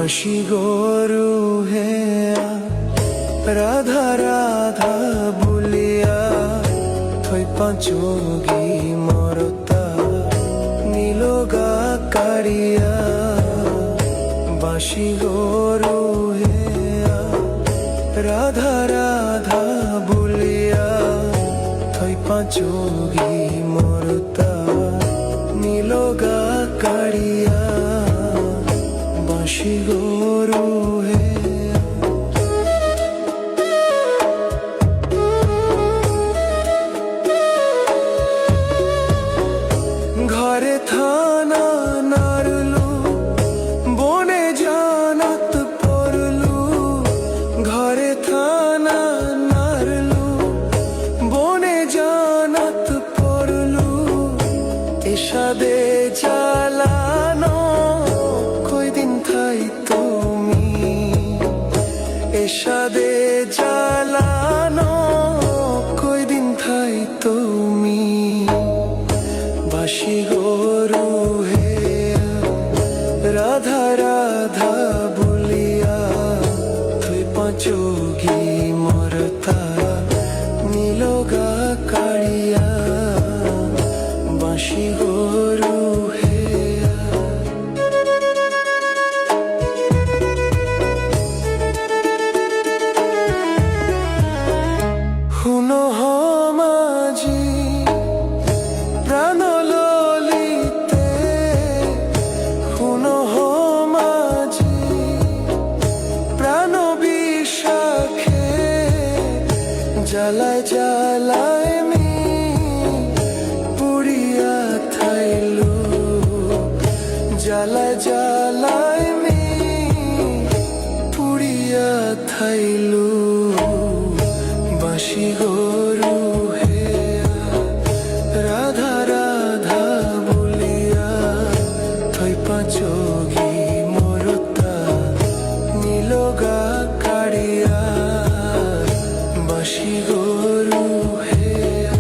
বাঁশি গরু হেয়া রাধা রাধা বলিয়া থৈ পাঁচগি মরতা নীলগা কাড়িয়া বাঁশি গরু হেয়া রাধা রাধা বলিয়া থৈ পাঁচগি মরতা নীলগা কাড়িয়া বাঁশি গরু হেয়া ঘরে থানা নারলু বনে জানাত পড়লু ঘরে থানা নারলু বনে জানাত পড়লু এসাদে জ্বালানো কয়দিন থাই তুমি এসাদে জ্বালানো কয়দিন থাই তুমি বাঁশি গরু হেয়া রাধা রাধা বলিয়া থৈ পাঁচগি মরতা নীলগা কাড়িয়া বাঁশি গরু হেয়া হুনো মাঝি প্রাণ ললিতে হুনো মাঝি প্রাণ বিষাখে জ্বালায় জ্বালায় মি পুড়িয়া থাইলু জ্বালায় জ্বালায় মি পুড়িয়া থাইলু বাঁশি গরু হেয়া রাধা রাধা বলিয়া থৈ পাঁচগি মরতা নীলগা কাড়িয়া বাঁশি গরু হেয়া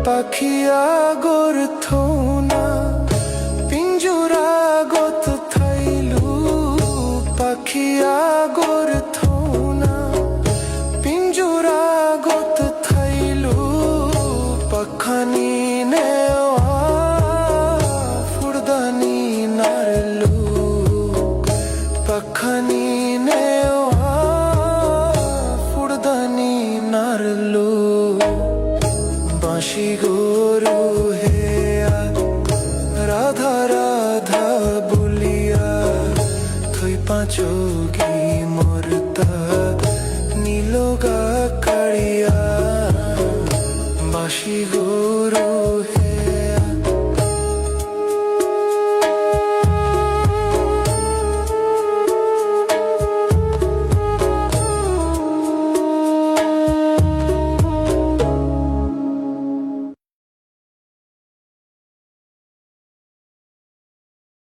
পাখিয়া গোর থৌনা পিঞ্জুরা গত থাইলু পাখিয়া গোর থৌনা পিঞ্জুরা গত থাইলু পাখানি নেওয়া ফুরদানি নারলু পাখানি নেওয়া ফুরদানি নারলু বাঁশি গরু হেয়া রাধা রাধা বলিয়া থৈ পাঁচগি মরতা নীলগা কাড়িয়া বাঁশি